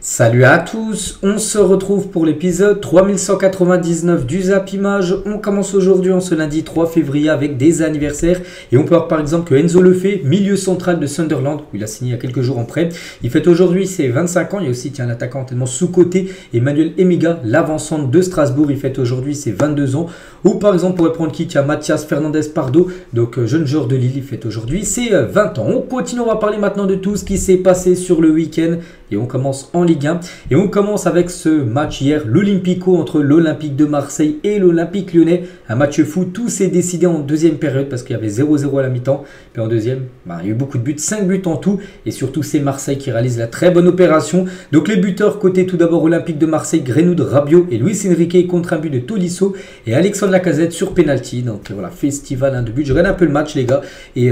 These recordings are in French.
Salut à tous, on se retrouve pour l'épisode 3199 du Zap Image. On commence aujourd'hui en ce lundi 3 février avec des anniversaires et on peut voir par exemple que Enzo Lefebvre, milieu central de Sunderland, où il a signé il y a quelques jours en prêt, il fête aujourd'hui ses 25 ans. Il y a aussi un attaquant tellement sous-coté, Emmanuel Emmiga, l'avancante de Strasbourg, il fête aujourd'hui ses 22 ans. Ou par exemple, on pourrait prendre qui? Mathias Fernandez Pardo, donc jeune joueur de Lille, il fête aujourd'hui ses 20 ans. On continue, on va parler maintenant de tout ce qui s'est passé sur le week-end et on commence en Ligue 1. Et on commence avec ce match hier, l'Olympico entre l'Olympique de Marseille et l'Olympique Lyonnais. Un match fou, tout s'est décidé en deuxième période parce qu'il y avait 0-0 à la mi-temps. Puis en deuxième, il y a eu beaucoup de buts, 5 buts en tout. Et surtout, c'est Marseille qui réalise la très bonne opération. Donc les buteurs, côté tout d'abord Olympique de Marseille, Greenwood, Rabiot et Luis Enrique contre un but de Tolisso et Alexandre Lacazette sur penalty. Donc voilà, festival de buts. Je regarde un peu le match les gars. Et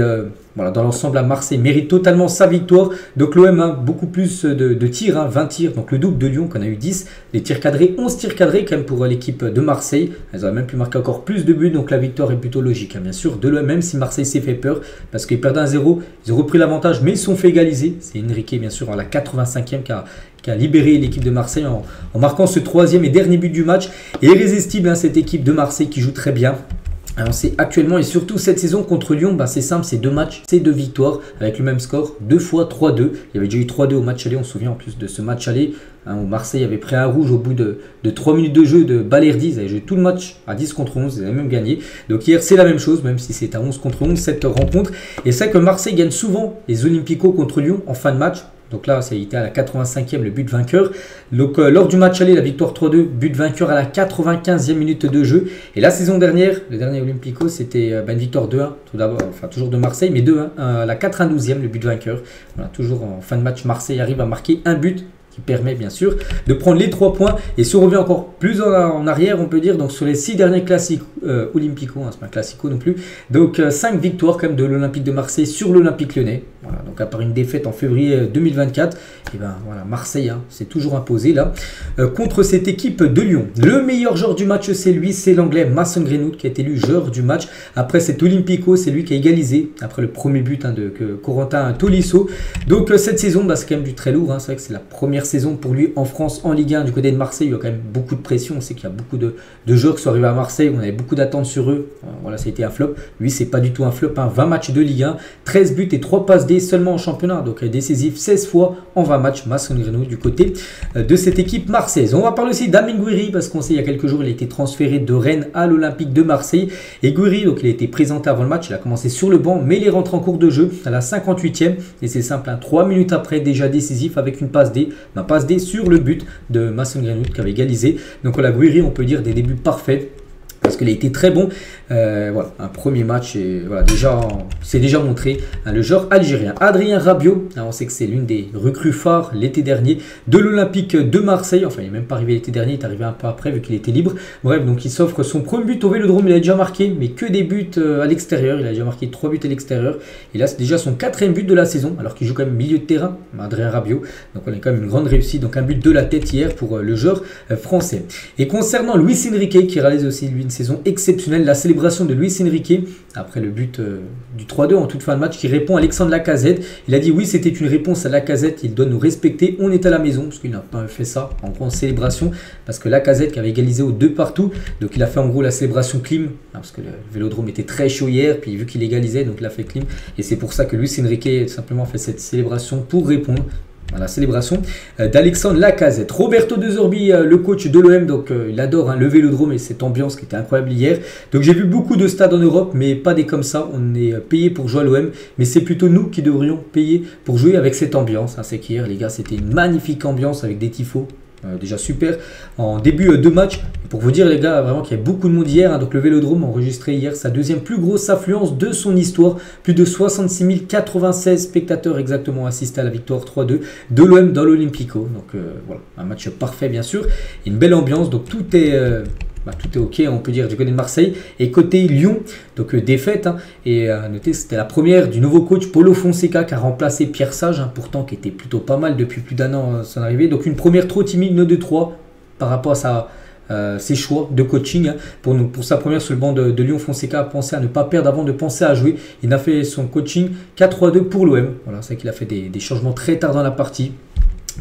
voilà, dans l'ensemble, Marseille mérite totalement sa victoire. Donc l'OM a beaucoup plus de tirs, 20 tirs. Donc le double de Lyon qu'on a eu 10. Les tirs cadrés, 11 tirs cadrés quand même pour l'équipe de Marseille. Elles auraient même pu marquer encore plus de buts. Donc la victoire est plutôt logique, bien sûr, de l'OM, même si Marseille s'est fait peur. Parce qu'ils perdent 1-0. Ils ont repris l'avantage, mais ils sont fait égaliser. C'est Enrique, bien sûr, à la 85e qui a libéré l'équipe de Marseille en marquant ce troisième et dernier but du match. Et irrésistible, cette équipe de Marseille qui joue très bien. Alors c'est actuellement et surtout cette saison contre Lyon, c'est simple, c'est 2 matchs, c'est 2 victoires avec le même score, 2 fois 3-2. Il y avait déjà eu 3-2 au match aller, on se souvient en plus de ce match aller où Marseille avait pris un rouge au bout de 3 minutes de jeu de Balerdi. Ils avaient joué tout le match à 10 contre 11, ils avaient même gagné. Donc hier c'est la même chose, même si c'est à 11 contre 11 cette rencontre. Et c'est que Marseille gagne souvent les Olympico contre Lyon en fin de match. Donc là, ça a été à la 85e, le but vainqueur. Donc lors du match aller, la victoire 3-2, but vainqueur à la 95e minute de jeu. Et la saison dernière, le dernier Olympico, c'était une victoire 2-1, tout d'abord, enfin toujours de Marseille, mais 2-1 à la 92e, le but vainqueur. Voilà, toujours en fin de match, Marseille arrive à marquer un but qui permet bien sûr de prendre les 3 points. Et si on revient encore plus en arrière, on peut dire, donc sur les 6 derniers classiques Olympico, c'est pas un classico non plus, donc 5 victoires quand même de l'Olympique de Marseille sur l'Olympique Lyonnais. Voilà, donc à part une défaite en février 2024, et voilà, Marseille s'est toujours imposé là contre cette équipe de Lyon. Le meilleur joueur du match, c'est l'anglais Mason Greenwood qui a été élu joueur du match. Après cet Olympico, c'est lui qui a égalisé après le premier but de Corentin Tolisso. Donc cette saison, c'est quand même du très lourd. C'est vrai que c'est la première saison pour lui en France, en Ligue 1. Du côté de Marseille, il y a quand même beaucoup de pression. On sait qu'il y a beaucoup de joueurs qui sont arrivés à Marseille. On avait beaucoup d'attentes sur eux. Voilà, ça a été un flop. Lui, c'est pas du tout un flop. 20 matchs de Ligue 1, 13 buts et 3 passes D seulement en championnat. Donc décisif 16 fois en 20 matchs. Mason Greenwood du côté de cette équipe marseillaise. On va parler aussi d'Amine Gouiri parce qu'on sait il y a quelques jours, il a été transféré de Rennes à l'Olympique de Marseille. Et Gouiri, donc il a été présenté avant le match. Il a commencé sur le banc, mais il est rentré en cours de jeu à la 58e. Et c'est simple, 3 minutes après, déjà décisif avec une passe D. Passe D sur le but de Mason Greenwood qui avait égalisé. Donc voilà, Gouiri, on peut dire des débuts parfaits parce qu'il a été très bon. Voilà, un premier match et voilà, c'est déjà montré le joueur algérien. Adrien Rabiot, on sait que c'est l'une des recrues phares l'été dernier de l'Olympique de Marseille. Enfin, il n'est même pas arrivé l'été dernier, il est arrivé un peu après vu qu'il était libre. Bref, donc il s'offre son premier but au Vélodrome. Il a déjà marqué, mais que des buts à l'extérieur. Il a déjà marqué 3 buts à l'extérieur. Et là, c'est déjà son 4e but de la saison, alors qu'il joue quand même milieu de terrain, Adrien Rabiot. Donc on a quand même une grande réussite. Donc un but de la tête hier pour le joueur français. Et concernant Luis Enrique, qui réalise aussi lui une saison exceptionnelle, la célébration de Luis Enrique après le but du 3-2 en toute fin de match qui répond à Alexandre Lacazette. Il a dit oui, c'était une réponse à Lacazette, il doit nous respecter, on est à la maison, parce qu'il n'a pas fait ça en grande célébration, parce que Lacazette qui avait égalisé aux 2 partout, donc il a fait en gros la célébration clim, parce que le Vélodrome était très chaud hier, puis vu qu'il égalisait, donc il a fait clim, et c'est pour ça que Luis Enrique simplement fait cette célébration pour répondre à la célébration d'Alexandre Lacazette. Roberto De Zerbi, le coach de l'OM, donc il adore le Vélodrome et cette ambiance qui était incroyable hier. Donc j'ai vu beaucoup de stades en Europe, mais pas des comme ça. On est payé pour jouer à l'OM, mais c'est plutôt nous qui devrions payer pour jouer avec cette ambiance. C'est qu'hier, les gars, c'était une magnifique ambiance avec des tifos. Déjà super en début de match. Et pour vous dire les gars, vraiment qu'il y a beaucoup de monde hier. Donc le Vélodrome a enregistré hier sa 2e plus grosse affluence de son histoire. Plus de 66 096 spectateurs exactement assistés à la victoire 3-2 de l'OM dans l'Olympico. Donc voilà, un match parfait bien sûr. Et une belle ambiance. Donc tout est ok, on peut dire, du côté de Marseille. Et côté Lyon, donc défaite. Et notez, c'était la première du nouveau coach Paulo Fonseca qui a remplacé Pierre Sage, pourtant qui était plutôt pas mal depuis plus d'1 an son arrivée. Donc une première trop timide, 9-2-3 par rapport à ses choix de coaching. Pour sa première sur le banc de Lyon, Fonseca a pensé à ne pas perdre avant de penser à jouer. Il a fait son coaching 4-3-2 pour l'OM. Voilà, c'est vrai qu'il a fait des changements très tard dans la partie.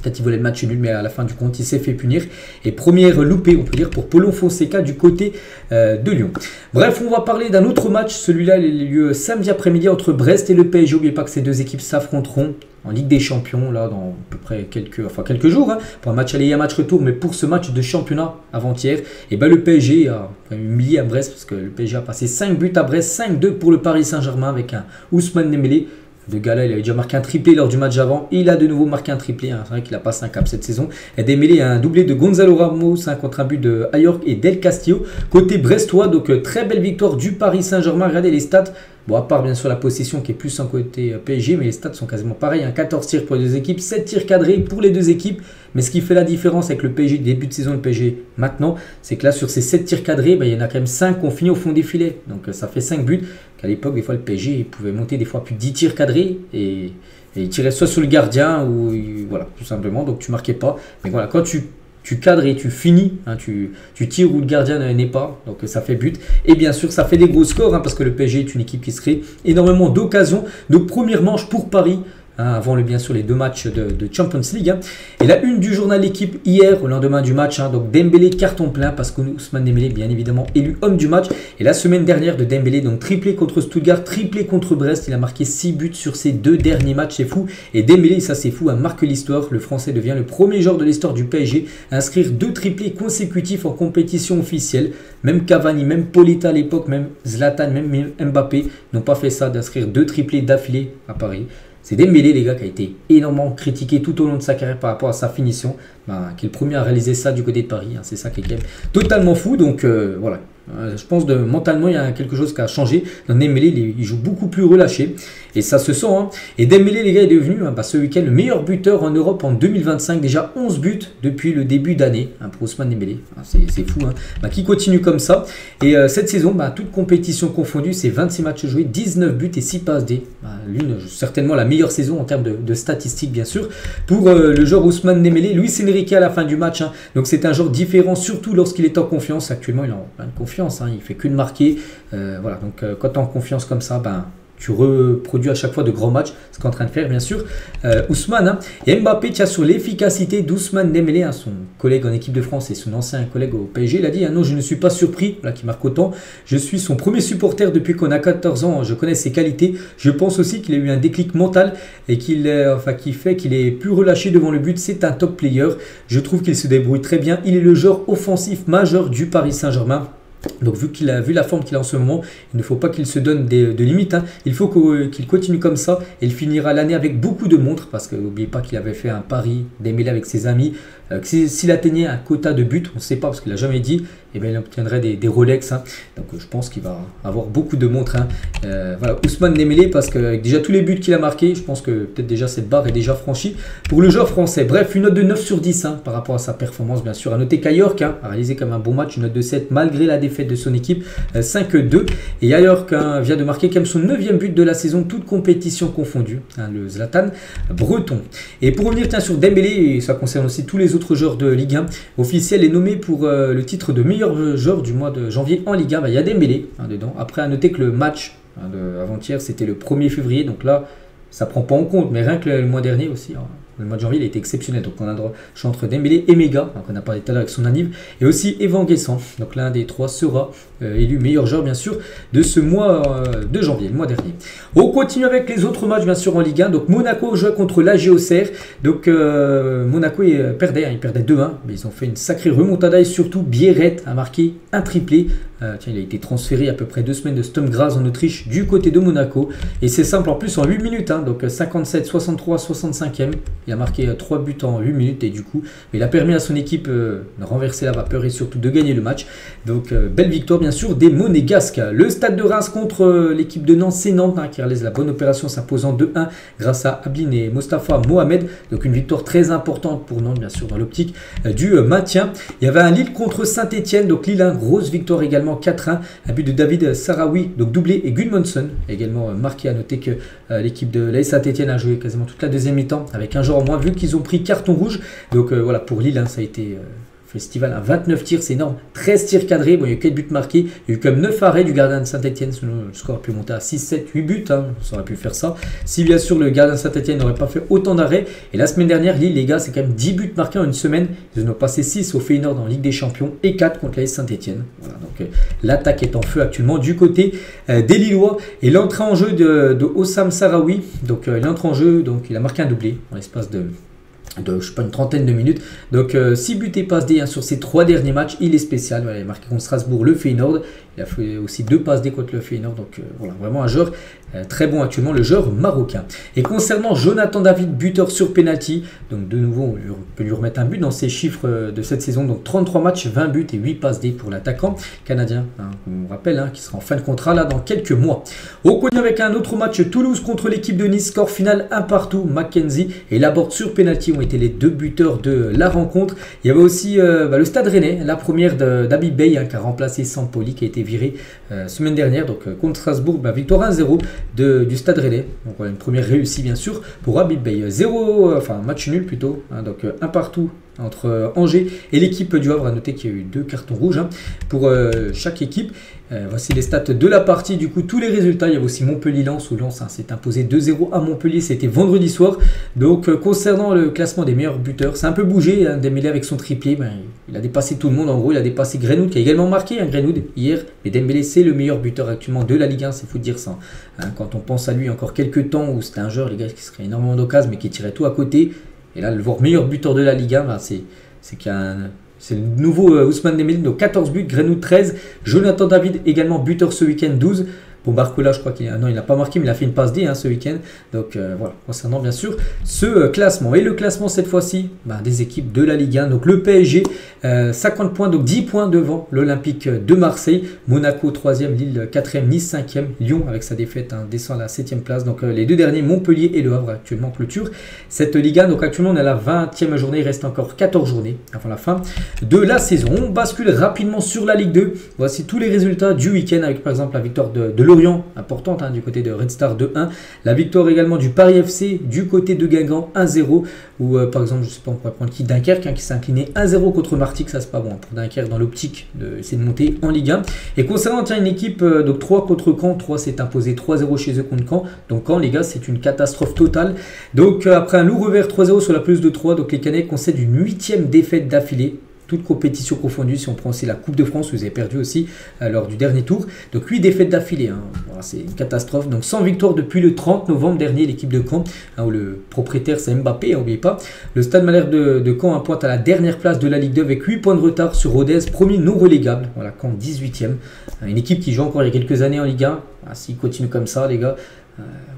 Peut-être il voulait le match nul, mais à la fin du compte, il s'est fait punir. Et première loupée, on peut dire, pour Paulon Fonseca du côté de Lyon. Bref, on va parler d'un autre match. Celui-là, il a lieu samedi après-midi entre Brest et le PSG. N'oubliez pas que ces deux équipes s'affronteront en Ligue des Champions, là, dans à peu près quelques jours, hein, pour un match aller et un match retour. Mais pour ce match de championnat avant-hier, et ben, le PSG a humilié à Brest, parce que le PSG a passé 5 buts à Brest, 5-2 pour le Paris Saint-Germain avec un Ousmane Dembélé. Le gars-là, il avait déjà marqué un triplé lors du match avant. Il a de nouveau marqué un triplé. Hein. C'est vrai qu'il a passé un cap cette saison. Et Dembélé a un doublé de Gonzalo Ramos contre un but de Ayork et Del Castillo. Côté brestois, donc très belle victoire du Paris Saint-Germain. Regardez les stats. Bon, à part bien sûr la possession qui est plus en côté PSG, mais les stats sont quasiment pareils. Hein. 14 tirs pour les deux équipes, 7 tirs cadrés pour les deux équipes. Mais ce qui fait la différence avec le PSG, début de saison, le PSG maintenant, c'est que là, sur ces 7 tirs cadrés, il y en a quand même 5 qui ont fini au fond des filets. Donc ça fait 5 buts. Qu'à l'époque, des fois, le PSG pouvait monter des fois plus de 10 tirs cadrés et il tirait soit sur le gardien ou voilà, tout simplement. Donc tu marquais pas. Mais voilà, quand tu cadres et tu finis, hein, tu tires où le gardien n'est pas, donc ça fait but. Et bien sûr, ça fait des gros scores, hein, parce que le PSG est une équipe qui se crée énormément d'occasions. Donc première manche pour Paris, hein, avant bien sûr les deux matchs de Champions League. Hein. Et la une du journal L'équipe hier, au lendemain du match, hein, donc Dembélé carton plein, parce que Ousmane Dembélé, bien évidemment, élu homme du match. Et la semaine dernière de Dembélé, donc triplé contre Stuttgart, triplé contre Brest. Il a marqué 6 buts sur ses 2 derniers matchs, c'est fou. Et Dembélé, ça c'est fou, a marqué l'histoire. Le Français devient le premier joueur de l'histoire du PSG à inscrire 2 triplés consécutifs en compétition officielle. Même Cavani, même Polita à l'époque, même Zlatan, même Mbappé n'ont pas fait ça, d'inscrire 2 triplés d'affilée à Paris. C'est Dembélé, les gars, qui a été énormément critiqué tout au long de sa carrière par rapport à sa finition, qui est le premier à réaliser ça du côté de Paris. Hein, c'est ça qui est quand même totalement fou. Donc voilà, je pense que mentalement, il y a quelque chose qui a changé. Donc, Dembélé, il joue beaucoup plus relâché et ça se sent. Hein. Et Dembélé, les gars, est devenu ce week-end le meilleur buteur en Europe en 2025. Déjà 11 buts depuis le début d'année, hein, pour Ousmane Dembélé. C'est fou. Hein. Qui continue comme ça. Et cette saison, toute compétition confondue, c'est 26 matchs joués, 19 buts et 6 passes D. L'une, certainement la meilleure saison en termes de statistiques, bien sûr. Pour le joueur Ousmane Dembélé, Luis Enrique à la fin du match. Hein. Donc c'est un joueur différent, surtout lorsqu'il est en confiance. Actuellement, il est en pleine confiance. Hein. Il fait que de marquer. Voilà. Donc quand tu es en confiance comme ça, tu reproduis à chaque fois de grands matchs, ce qu'on est en train de faire bien sûr Ousmane. Hein. Et Mbappé tient sur l'efficacité d'Ousmane Dembélé, hein, son collègue en équipe de France et son ancien collègue au PSG. Il a dit non, je ne suis pas surpris qu'il marque autant. Je suis son premier supporter depuis qu'on a 14 ans. Je connais ses qualités. Je pense aussi qu'il a eu un déclic mental et qui fait qu'il est plus relâché devant le but. C'est un top player. Je trouve qu'il se débrouille très bien. Il est le joueur offensif majeur du Paris Saint-Germain. Donc vu la forme qu'il a en ce moment, il ne faut pas qu'il se donne de limites. Hein. Il faut qu'il continue comme ça et il finira l'année avec beaucoup de montres, parce que n'oubliez pas qu'il avait fait un pari Dembélé avec ses amis. S'il atteignait un quota de buts, on ne sait pas parce qu'il n'a jamais dit, il obtiendrait des Rolex. Hein. Donc je pense qu'il va avoir beaucoup de montres. Hein. Voilà, Ousmane Dembélé, parce qu'avec déjà tous les buts qu'il a marqués, je pense que peut-être déjà cette barre est déjà franchie pour le joueur français. Bref, une note de 9 sur 10 par rapport à sa performance, bien sûr. À noter qu'Ayork a réalisé comme un bon match, une note de 7 malgré la défaite de son équipe, 5-2. Et Ayork vient de marquer quand même son 9e but de la saison, toute compétition confondue, le Zlatan breton. Et pour revenir sur Dembélé, et ça concerne aussi tous les autres joueurs de Ligue 1, officiel est nommé pour le titre de meilleur joueur du mois de janvier en Ligue 1. Il y a Dembélé dedans. Après, à noter que le match avant-hier, c'était le 1er février, donc là, ça prend pas en compte, mais rien que le mois dernier aussi. Le mois de janvier, il a été exceptionnel. Donc, on a droit entre Dembélé et Mega, on a parlé tout à l'heure avec son anniv, et aussi Evan Guessant. Donc, l'un des trois sera élu meilleur joueur, bien sûr, de ce mois de janvier, le mois dernier. On continue avec les autres matchs, bien sûr, en Ligue 1. Donc, Monaco jouait contre l'AG Auxerre. Donc, Monaco perdait 2-1, mais ils ont fait une sacrée remontada et surtout, Bierret a marqué un triplé. Il a été transféré à peu près 2 semaines de Sturm Graz en Autriche du côté de Monaco. Et c'est simple en plus en 8 minutes. Donc 57, 63, 65e. Il a marqué 3 buts en 8 minutes et du coup, il a permis à son équipe de renverser la vapeur et surtout de gagner le match. Donc belle victoire bien sûr des Monégasques. Le Stade de Reims contre l'équipe de Nantes, c'est Nantes qui réalise la bonne opération, s'imposant 2-1 grâce à Ablin et Mostafa Mohamed. Donc une victoire très importante pour Nantes bien sûr dans l'optique du maintien. Il y avait un Lille contre Saint-Etienne. Donc Lille, grosse victoire également. 4-1, un but de David Sarawi, donc doublé, et Gudmundsson également marqué. À noter que l'équipe de l'AS Saint-Etienne a joué quasiment toute la deuxième mi-temps avec un joueur en moins vu qu'ils ont pris carton rouge. Donc voilà, pour Lille, ça a été festival à 29 tirs, c'est énorme. 13 tirs cadrés, bon, il y a eu 4 buts marqués. Il y a eu comme 9 arrêts du gardien de Saint-Etienne. Sinon, le score a pu monter à 6, 7, 8 buts. Hein, ça aurait pu faire ça. Si bien sûr le gardien de Saint-Etienne n'aurait pas fait autant d'arrêts. Et la semaine dernière, Lille, les gars, c'est quand même 10 buts marqués en une semaine. Ils en ont passé 6 au Feyenoord en Ligue des Champions et 4 contre l'AS Saint-Etienne. Voilà, donc l'attaque est en feu actuellement du côté des Lillois. Et l'entrée en jeu de Hossam Sahraoui. Donc il entre en jeu, donc il a marqué un doublé en l'espace de je sais pas, une trentaine de minutes. Donc 6 buts et passes D hein, sur ces 3 derniers matchs. Il est spécial. Voilà, il a marqué contre Strasbourg, le Feyenoord. Il a fait aussi 2 passes D contre le Feyenoord. Donc voilà, vraiment un joueur très bon actuellement, le joueur marocain. Et concernant Jonathan David, buteur sur penalty. Donc de nouveau, on peut lui remettre un but dans ses chiffres de cette saison. Donc 33 matchs, 20 buts et 8 passes D pour l'attaquant canadien. Hein, on rappelle hein, qui sera en fin de contrat là dans quelques mois. On continue avec un autre match, Toulouse contre l'équipe de Nice. Score final 1 partout. Mackenzie et Laborde sur penalty ont été les 2 buteurs de la rencontre. Il y avait aussi le Stade Rennais, la première d'Habib Beye hein, qui a remplacé Sampoli qui a été viré semaine dernière. Donc contre Strasbourg, victoire 1-0 du Stade Rennais. Donc voilà, une première réussie bien sûr pour Habib Beye. Match nul plutôt. Hein, donc 1 partout entre Angers et l'équipe du Havre. À noter qu'il y a eu 2 cartons rouges hein, pour chaque équipe. Voici les stats de la partie. Du coup, tous les résultats. Il y avait aussi Montpellier-Lens où Lens hein, s'est imposé 2-0 à Montpellier. C'était vendredi soir. Donc, concernant le classement des meilleurs buteurs, c'est un peu bougé. Hein, Dembélé avec son triplé, il a dépassé tout le monde. En gros, il a dépassé Greenwood qui a également marqué Greenwood hier. Mais Dembélé, c'est le meilleur buteur actuellement de la Ligue 1. C'est fou de dire ça. Hein, quand on pense à lui, encore quelques temps où c'était un joueur, les gars, qui serait énormément d'occasions, mais qui tirait tout à côté. Et là, le voir meilleur buteur de la Ligue 1, c'est le nouveau Ousmane Dembélé, donc 14 buts, Greenwood 13, Jonathan David également buteur ce week-end 12. Bon, Barcola, je crois qu'il n'a pas marqué, mais il a fait une passe D hein, ce week-end. Donc voilà, concernant bien sûr ce classement. Et le classement cette fois-ci, des équipes de la Ligue 1. Donc le PSG, 50 points, donc 10 points devant l'Olympique de Marseille. Monaco 3e, Lille 4e, Nice 5e. Lyon, avec sa défaite, hein, descend à la 7e place. Donc les 2 derniers, Montpellier et Le Havre, actuellement clôture cette Ligue 1. Donc actuellement, on est à la 20e journée. Il reste encore 14 journées avant la fin de la saison. On bascule rapidement sur la Ligue 2. Voici tous les résultats du week-end avec par exemple la victoire de Lorient, importante hein, du côté de Red Star 2-1. La victoire également du Paris FC du côté de Guingamp 1-0. Ou par exemple, je sais pas, on pourrait prendre qui, Dunkerque hein, qui s'est incliné 1-0 contre Martigues. Ça c'est pas bon hein, pour Dunkerque dans l'optique d'essayer de monter en Ligue 1. Et concernant une équipe, donc 3 contre Caen, 3 s'est imposé 3-0 chez eux contre Caen. Donc Caen les gars, c'est une catastrophe totale. Donc après un lourd revers 3-0 sur la pelouse de 3, donc les Canet concèdent une 8e défaite d'affilée. Toute compétition confondue, si on prend aussi la Coupe de France, vous avez perdu aussi lors du dernier tour. Donc 8 défaites d'affilée, hein. Voilà, c'est une catastrophe. Donc sans victoire depuis le 30 novembre dernier, l'équipe de Caen, hein, où le propriétaire c'est Mbappé, n'oubliez pas. Le Stade Malherbe de Caen pointe à la dernière place de la Ligue 2 avec 8 points de retard sur Rodez, premier non relégable. Voilà, Caen 18e. Une équipe qui joue encore il y a quelques années en Ligue 1. Ah, s'ils continuent comme ça, les gars.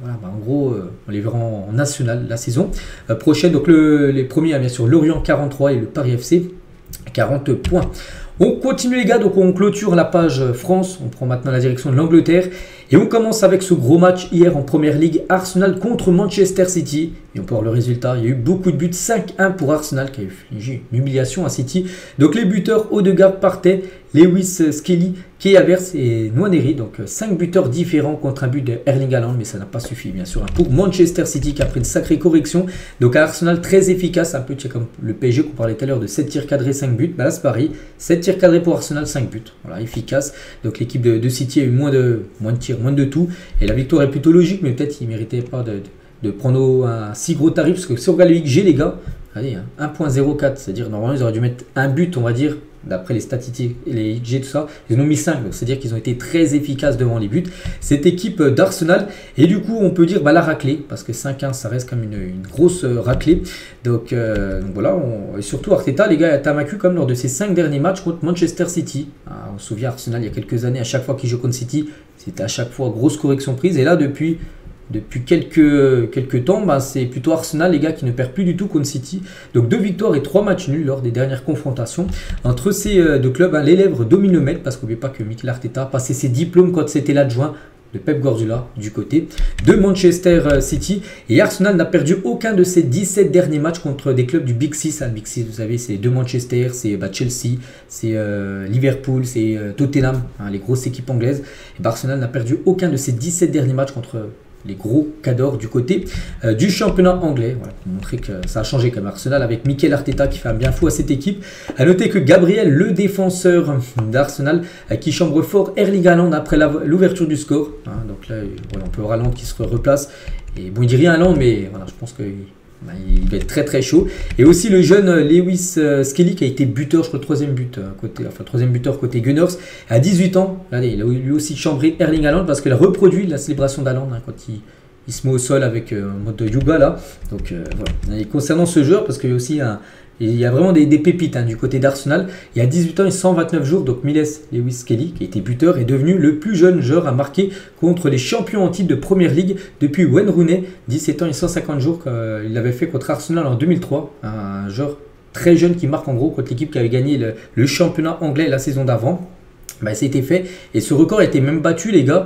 En gros, on les verra en national la saison prochaine. Donc les premiers, bien sûr, Lorient 43 et le Paris FC 40 points. On continue les gars, donc on clôture la page France, on prend maintenant la direction de l'Angleterre et on commence avec ce gros match hier en Première Ligue, Arsenal contre Manchester City. Et on peut voir le résultat, il y a eu beaucoup de buts, 5-1 pour Arsenal qui a eu une humiliation à City. Donc les buteurs Odegaard partaient, Lewis Skelly, Kai Havertz et Nwaneri, donc 5 buteurs différents contre un but de Erling Haaland, mais ça n'a pas suffi bien sûr pour Manchester City qui a pris une sacrée correction. Donc Arsenal très efficace, un peu comme le PSG qu'on parlait tout à l'heure de 7 tirs cadrés, 5 buts. Là c'est pareil, 7 tirs cadrés pour Arsenal, 5 buts. Voilà, efficace. Donc l'équipe de City a eu moins de tirs, moins de tout. Et la victoire est plutôt logique, mais peut-être il ne méritait pas de prendre un si gros tarif, parce que si on regarde le XG les gars, allez, 1.04, c'est-à-dire normalement ils auraient dû mettre un but, on va dire, d'après les statistiques, les XG, tout ça, ils en ont mis 5, donc c'est-à-dire qu'ils ont été très efficaces devant les buts. Cette équipe d'Arsenal, et du coup on peut dire la raclée, parce que 5-1 ça reste comme une grosse raclée. Donc voilà, et surtout Arteta, les gars, a tamacu comme lors de ses 5 derniers matchs contre Manchester City. On se souvient Arsenal il y a quelques années, à chaque fois qu'il joue contre City, c'était à chaque fois grosse correction prise, et là depuis quelques temps, c'est plutôt Arsenal les gars qui ne perd plus du tout contre City. Donc 2 victoires et 3 matchs nuls lors des dernières confrontations entre ces 2 clubs. Les lèvres dominent le maître parce qu'on n'oublie pas que Mikel Arteta a passé ses diplômes quand c'était l'adjoint de Pep Guardiola du côté de Manchester City. Et Arsenal n'a perdu aucun de ses 17 derniers matchs contre des clubs du Big Six. Big Six, vous savez, c'est 2 Manchester, c'est Chelsea, c'est Liverpool, c'est Tottenham, les grosses équipes anglaises. Et Arsenal n'a perdu aucun de ses 17 derniers matchs contre les gros cadors du côté du championnat anglais. Voilà, pour montrer que ça a changé comme Arsenal avec Mikel Arteta qui fait un bien fou à cette équipe. A noter que Gabriel, le défenseur d'Arsenal, qui chambre fort Erling Haaland après l'ouverture du score. Donc là, voilà, on peut voir Haaland qui se replace. Et bon, il dit rien Haaland, mais voilà, je pense que il va être très très chaud. Et aussi le jeune Lewis Skelly qui a été buteur, je crois, troisième buteur côté Gunners à 18 ans. Regardez, il a lui aussi chambré Erling Haaland parce qu'il a reproduit la célébration d'Haaland quand il se met au sol avec un mode de yoga là. Donc voilà. Et concernant ce joueur, parce qu'il y a aussi il y a vraiment des pépites du côté d'Arsenal. Il y a 18 ans et 129 jours, donc Miles Lewis Kelly, qui a été buteur, est devenu le plus jeune joueur à marquer contre les champions en titre de Première Ligue depuis Wayne Rooney, 17 ans et 150 jours qu'il l'avait fait contre Arsenal en 2003. Un joueur très jeune qui marque en gros contre l'équipe qui avait gagné le championnat anglais la saison d'avant. Ça a été fait et ce record a été même battu, les gars.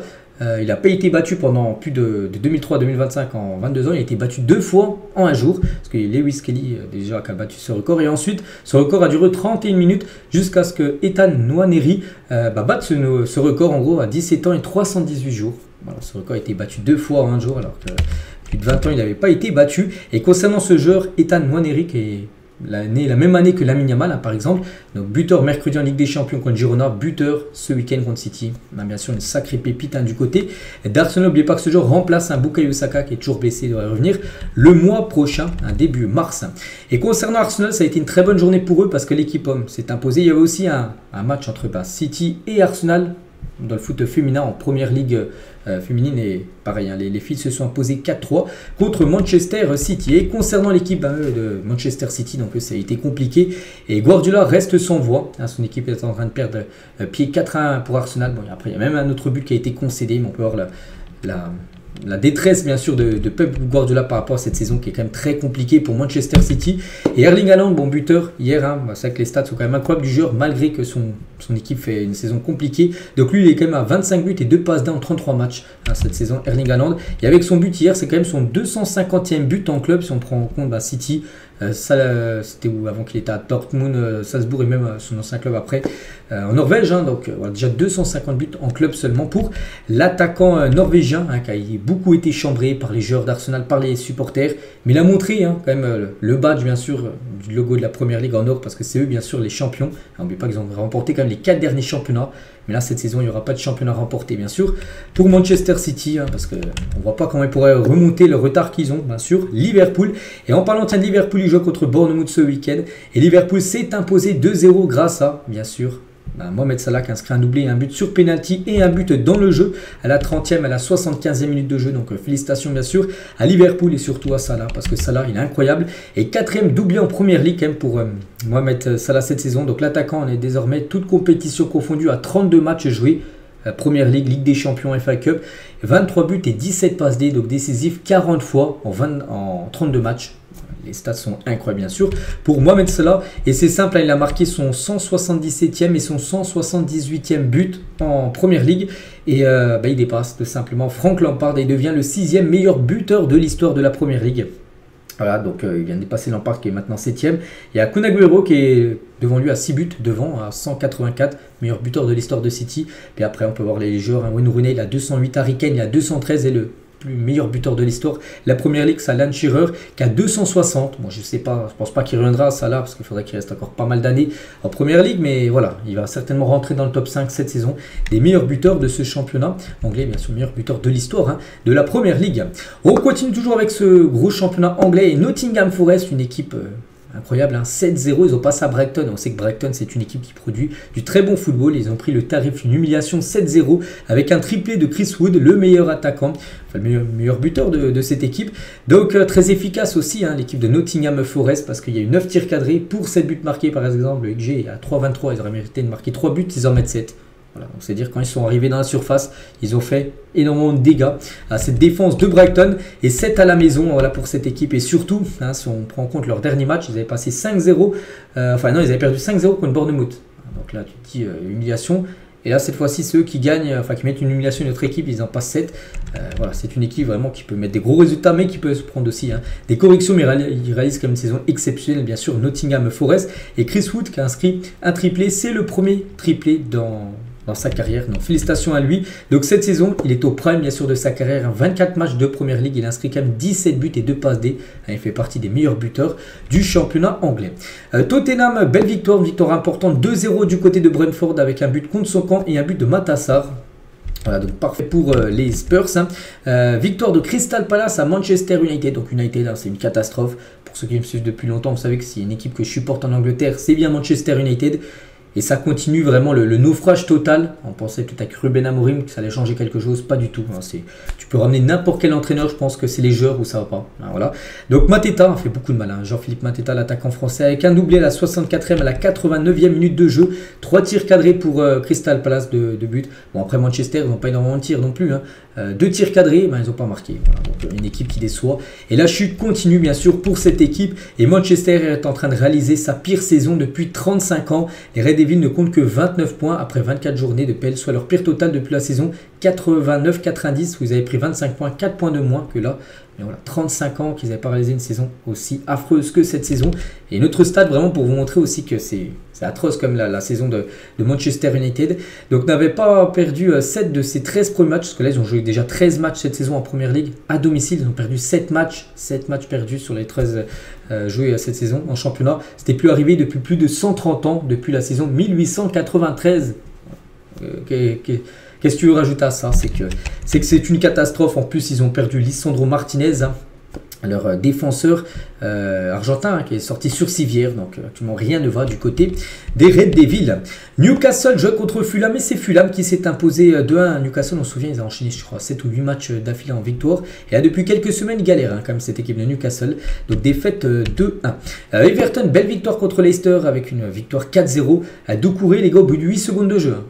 Il n'a pas été battu pendant plus de 2003 à 2025 en 22 ans. Il a été battu 2 fois en un jour. Parce que Lewis Kelly déjà a battu ce record. Et ensuite, ce record a duré 31 minutes jusqu'à ce que Ethan Nwaneri batte ce record en gros à 17 ans et 318 jours. Voilà, ce record a été battu 2 fois en un jour. Alors que plus de 20 ans, il n'avait pas été battu. Et concernant ce joueur, Ethan Nwaneri, qui est né la même année que Lamine Yamal, par exemple. Donc buteur mercredi en Ligue des Champions contre Girona, buteur ce week-end contre City. On a bien sûr une sacrée pépite du côté d'Arsenal. N'oubliez pas que ce joueur remplace un Bukayo Saka qui est toujours blessé, il devrait revenir le mois prochain, début mars. Et concernant Arsenal, ça a été une très bonne journée pour eux parce que l'équipe homme s'est imposée. Il y avait aussi un match entre City et Arsenal dans le foot féminin en première ligue féminine, et pareil, les filles se sont imposées 4-3 contre Manchester City. Et concernant l'équipe de Manchester City, donc ça a été compliqué et Guardiola reste sans voix. Son équipe est en train de perdre pied 4-1 pour Arsenal. Bon, après il y a même un autre but qui a été concédé, mais on peut voir la détresse bien sûr de Pep Guardiola par rapport à cette saison qui est quand même très compliquée pour Manchester City. Et Erling Haaland, bon buteur hier, c'est vrai que les stats sont quand même incroyables du joueur malgré que son équipe fait une saison compliquée. Donc lui il est quand même à 25 buts et 2 passes D en 33 matchs cette saison, Erling Haaland. Et avec son but hier, c'est quand même son 250e but en club si on prend en compte City. C'était avant qu'il était à Dortmund, Salzbourg et même son ancien club après en Norvège. Donc voilà, déjà 250 buts en club seulement pour l'attaquant norvégien qui a beaucoup été chambré par les joueurs d'Arsenal, par les supporters. Mais il a montré quand même le badge bien sûr du logo de la Première Ligue en or parce que c'est eux bien sûr les champions. N'oubliez pas qu'ils ont remporté quand même les 4 derniers championnats. Mais là, cette saison, il n'y aura pas de championnat remporté, bien sûr, pour Manchester City, parce qu'on ne voit pas comment ils pourraient remonter le retard qu'ils ont, bien sûr, Liverpool. Et en parlant de Liverpool, ils jouent contre Bournemouth ce week-end. Et Liverpool s'est imposé 2-0 grâce à, bien sûr, Mohamed Salah qui a inscrit un doublé, un but sur penalty et un but dans le jeu à la 30e, à la 75e minute de jeu. Donc félicitations bien sûr à Liverpool et surtout à Salah parce que Salah il est incroyable. Et 4e doublé en première ligue quand même pour Mohamed Salah cette saison. Donc l'attaquant est désormais toute compétition confondue à 32 matchs joués. Première Ligue, Ligue des Champions, FA Cup, 23 buts et 17 passes D, donc décisif 40 fois en 32 matchs. Les stats sont incroyables bien sûr pour Mohamed Salah et c'est simple, il a marqué son 177e et son 178e but en Première Ligue et il dépasse tout simplement Frank Lampard et devient le 6e meilleur buteur de l'histoire de la Première Ligue. Voilà, donc il vient de dépasser Lampard qui est maintenant 7e. Il y a Kun Agüero qui est devant lui à 6 buts, devant à 184, meilleur buteur de l'histoire de City. Puis après on peut voir les joueurs, Wayne Rooney il a 208, Harry Kane il a 213 et le meilleur buteur de l'histoire. La Première Ligue, c'est Alan Shearer qui a 260. Moi, je sais pas, je pense pas qu'il reviendra à ça là parce qu'il faudrait qu'il reste encore pas mal d'années en Première Ligue, mais voilà, il va certainement rentrer dans le top 5 cette saison des meilleurs buteurs de ce championnat anglais, bien sûr, meilleur buteur de l'histoire de la Première Ligue. On continue toujours avec ce gros championnat anglais et Nottingham Forest, une équipe incroyable, 7-0, ils ont passé à Brighton. On sait que Brighton c'est une équipe qui produit du très bon football. Ils ont pris le tarif, une humiliation 7-0 avec un triplé de Chris Wood, le meilleur attaquant, enfin le meilleur buteur de cette équipe. Donc très efficace aussi l'équipe de Nottingham Forest parce qu'il y a eu 9 tirs cadrés pour 7 buts marqués par exemple. Le XG est à 3,23, ils auraient mérité de marquer 3 buts, ils en mettent 7. Voilà, donc c'est dire quand ils sont arrivés dans la surface, ils ont fait énormément de dégâts à cette défense de Brighton et 7 à la maison voilà, pour cette équipe et surtout si on prend en compte leur dernier match, ils avaient passé 5-0, ils avaient perdu 5-0 contre Bournemouth. Donc là tu te dis humiliation et là cette fois-ci c'est eux qui gagnent, qui mettent une humiliation à notre équipe, ils en passent 7. Voilà, c'est une équipe vraiment qui peut mettre des gros résultats mais qui peut se prendre aussi des corrections, mais ils réalisent quand même une saison exceptionnelle bien sûr. Nottingham Forest et Chris Wood qui a inscrit un triplé, c'est le premier triplé dans dans sa carrière. Donc félicitations à lui. Donc cette saison, il est au prime bien sûr de sa carrière. 24 matchs de Première Ligue, il inscrit quand même 17 buts et 2 passes D. Il fait partie des meilleurs buteurs du championnat anglais. Tottenham, belle victoire, une victoire importante. 2-0 du côté de Brentford avec un but contre son camp et un but de Matassar. Voilà, donc parfait pour les Spurs. Victoire de Crystal Palace à Manchester United. Donc United, hein, c'est une catastrophe. Pour ceux qui me suivent depuis longtemps, vous savez que c'est une équipe que je supporte en Angleterre. C'est bien Manchester United. Et ça continue vraiment le naufrage total. On pensait peut-être avec Ruben Amorim que ça allait changer quelque chose. Pas du tout. Hein. Tu peux ramener n'importe quel entraîneur. Je pense que c'est les joueurs où ça va pas. Hein, voilà. Donc Mateta fait beaucoup de mal. Hein. Jean-Philippe Mateta, l'attaquant français, avec un doublé à la 64e, à la 89e minute de jeu. 3 tirs cadrés pour Crystal Palace de but. Bon, après Manchester, ils n'ont pas énormément de tirs non plus. Hein. 2 tirs cadrés, ben, ils n'ont pas marqué. Voilà. Donc une équipe qui déçoit. Et la chute continue bien sûr pour cette équipe. Et Manchester est en train de réaliser sa pire saison depuis 35 ans. Les Red Devils ne comptent que 29 points après 24 journées de PL, soit leur pire total depuis la saison 89-90. Vous avez pris 25 points, 4 points de moins que là. Mais voilà, 35 ans qu'ils n'avaient pas réalisé une saison aussi affreuse que cette saison. Et notre stade, vraiment pour vous montrer aussi que c'est atroce comme la saison de Manchester United. Donc n'avait pas perdu 7 de ses 13 premiers matchs, parce que là ils ont joué déjà 13 matchs cette saison en Première Ligue à domicile. Ils ont perdu 7 matchs perdus sur les 13 joués cette saison en championnat. C'était plus arrivé depuis plus de 130 ans, depuis la saison 1893. Qu'est-ce que tu veux rajouter à ça? C'est que c'est une catastrophe. En plus, ils ont perdu Lisandro Martinez, hein, leur défenseur argentin, hein, qui est sorti sur civière. Donc, actuellement, rien ne va du côté des Red Devils. Newcastle joue contre Fulham et c'est Fulham qui s'est imposé 2-1. Newcastle, on se souvient, ils ont enchaîné, je crois, 7 ou 8 matchs d'affilée en victoire. Et là, depuis quelques semaines, ils galèrent, hein, quand même, cette équipe de Newcastle. Donc, défaite 2-1. Everton, belle victoire contre Leicester avec une victoire 4-0. À Doucouré, les gars, au bout de 8 secondes de jeu. Hein.